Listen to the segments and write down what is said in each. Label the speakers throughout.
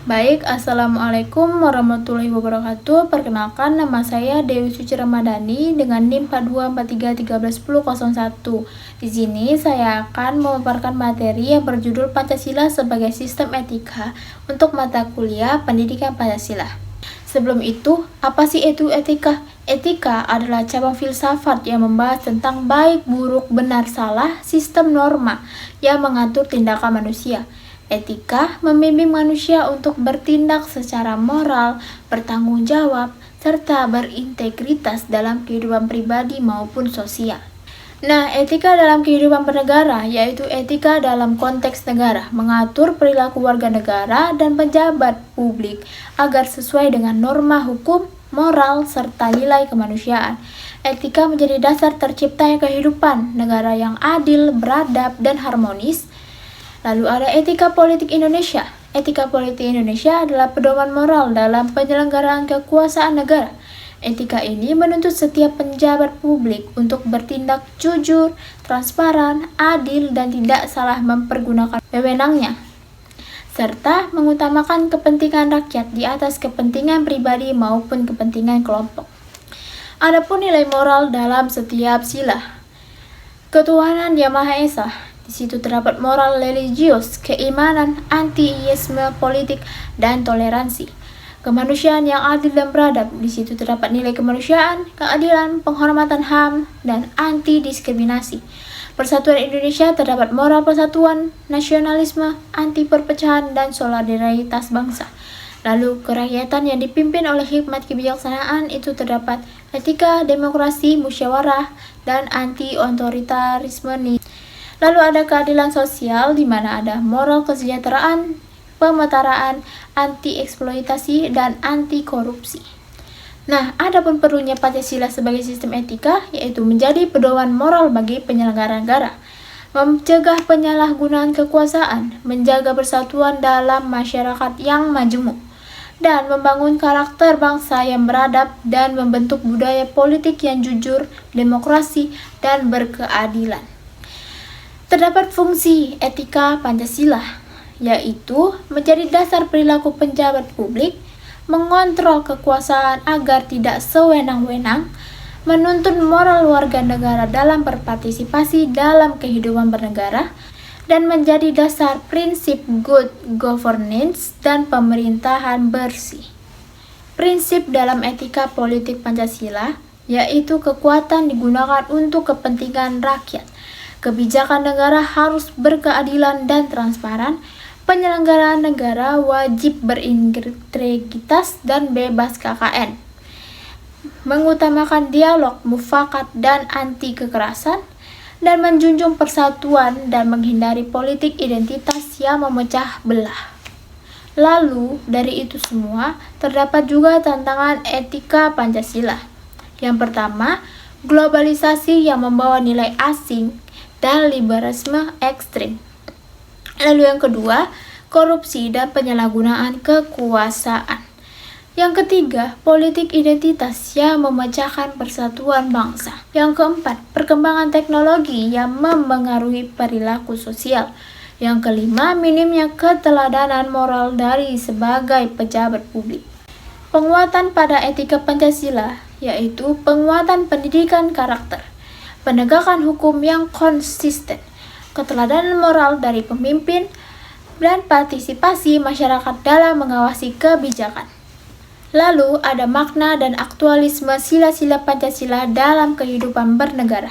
Speaker 1: Baik, Assalamualaikum warahmatullahi wabarakatuh. Perkenalkan, nama saya Dewi Suci Ramadhani dengan NIM 4243131001. Di sini saya akan memaparkan materi yang berjudul Pancasila sebagai Sistem Etika untuk mata kuliah Pendidikan Pancasila. Sebelum itu, apa sih itu etika? Etika adalah cabang filsafat yang membahas tentang baik, buruk, benar, salah, sistem norma yang mengatur tindakan manusia. Etika membimbing manusia untuk bertindak secara moral, bertanggung jawab, serta berintegritas dalam kehidupan pribadi maupun sosial. Nah, etika dalam kehidupan bernegara, yaitu etika dalam konteks negara, mengatur perilaku warga negara dan pejabat publik agar sesuai dengan norma hukum, moral, serta nilai kemanusiaan. Etika menjadi dasar terciptanya kehidupan negara yang adil, beradab, dan harmonis. Lalu ada etika politik Indonesia. Etika politik Indonesia adalah pedoman moral dalam penyelenggaraan kekuasaan negara. Etika ini menuntut setiap pejabat publik untuk bertindak jujur, transparan, adil, dan tidak salah mempergunakan wewenangnya, serta mengutamakan kepentingan rakyat di atas kepentingan pribadi maupun kepentingan kelompok. Adapun nilai moral dalam setiap sila. Ketuhanan Yang Maha Esa. Di situ terdapat moral religius, keimanan, anti-iisme politik, dan toleransi. Kemanusiaan yang adil dan beradab. Di situ terdapat nilai kemanusiaan, keadilan, penghormatan HAM, dan anti-diskriminasi. Persatuan Indonesia terdapat moral persatuan, nasionalisme, anti perpecahan, dan solidaritas bangsa. Lalu kerakyatan yang dipimpin oleh hikmat kebijaksanaan itu terdapat etika, demokrasi, musyawarah, dan anti-otoritarisme. Lalu ada keadilan sosial di mana ada moral kesejahteraan, pemetaraan, anti-eksploitasi, dan anti-korupsi. Nah, adapun perlunya Pancasila sebagai sistem etika, yaitu menjadi pedoman moral bagi penyelenggara negara, mencegah penyalahgunaan kekuasaan, menjaga persatuan dalam masyarakat yang majemuk, dan membangun karakter bangsa yang beradab dan membentuk budaya politik yang jujur, demokrasi, dan berkeadilan. Terdapat fungsi etika Pancasila, yaitu menjadi dasar perilaku pejabat publik, mengontrol kekuasaan agar tidak sewenang-wenang, menuntun moral warga negara dalam berpartisipasi dalam kehidupan bernegara, dan menjadi dasar prinsip good governance dan pemerintahan bersih. Prinsip dalam etika politik Pancasila, yaitu kekuatan digunakan untuk kepentingan rakyat. Kebijakan negara harus berkeadilan dan transparan. Penyelenggaraan negara wajib berintegritas dan bebas KKN. Mengutamakan dialog, mufakat, dan anti kekerasan, dan menjunjung persatuan dan menghindari politik identitas yang memecah belah. Lalu, dari itu semua, terdapat juga tantangan etika Pancasila. Yang pertama, globalisasi yang membawa nilai asing dan liberalisme ekstrim. Lalu yang kedua, korupsi dan penyalahgunaan kekuasaan. Yang ketiga, politik identitas yang memecahkan persatuan bangsa. Yang keempat, perkembangan teknologi yang mempengaruhi perilaku sosial. Yang kelima, minimnya keteladanan moral dari sebagai pejabat publik. Penguatan pada etika Pancasila, yaitu penguatan pendidikan karakter, penegakan hukum yang konsisten, keteladanan moral dari pemimpin, dan partisipasi masyarakat dalam mengawasi kebijakan. Lalu ada makna dan aktualisme sila-sila Pancasila dalam kehidupan bernegara.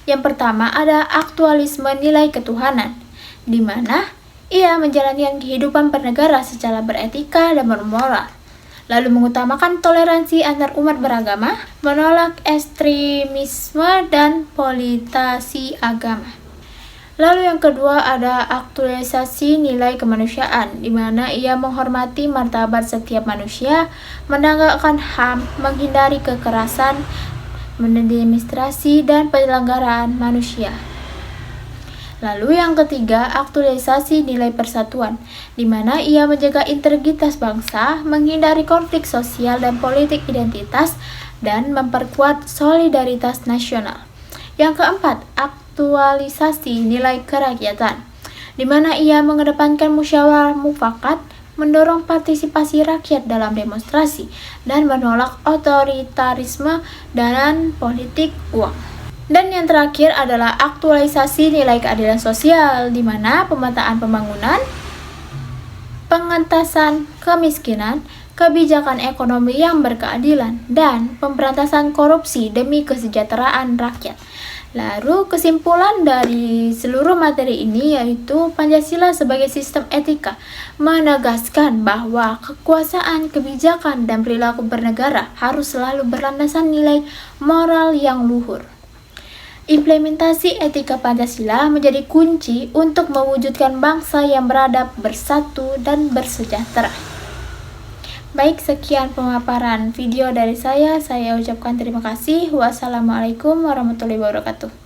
Speaker 1: Yang pertama ada aktualisme nilai ketuhanan, di mana ia menjalankan kehidupan bernegara secara beretika dan bermoral. Lalu mengutamakan toleransi antar umat beragama, menolak ekstremisme dan politisasi agama. Lalu yang kedua ada aktualisasi nilai kemanusiaan, di mana ia menghormati martabat setiap manusia, menegakkan HAM, menghindari kekerasan, mendemonstrasi, dan penyelenggaraan manusia. Lalu yang ketiga, aktualisasi nilai persatuan, di mana ia menjaga integritas bangsa, menghindari konflik sosial dan politik identitas, dan memperkuat solidaritas nasional. Yang keempat, aktualisasi nilai kerakyatan, di mana ia mengedepankan musyawarah mufakat, mendorong partisipasi rakyat dalam demonstrasi, dan menolak otoritarisme dan politik uang. Dan yang terakhir adalah aktualisasi nilai keadilan sosial, di mana pemetaan pembangunan, pengentasan kemiskinan, kebijakan ekonomi yang berkeadilan, dan pemberantasan korupsi demi kesejahteraan rakyat. Lalu kesimpulan dari seluruh materi ini yaitu Pancasila sebagai sistem etika menegaskan bahwa kekuasaan, kebijakan, dan perilaku bernegara harus selalu berlandasan nilai moral yang luhur. Implementasi etika Pancasila menjadi kunci untuk mewujudkan bangsa yang beradab, bersatu, dan bersejahtera. Baik, sekian pemaparan video dari saya. Saya ucapkan terima kasih. Wassalamualaikum warahmatullahi wabarakatuh.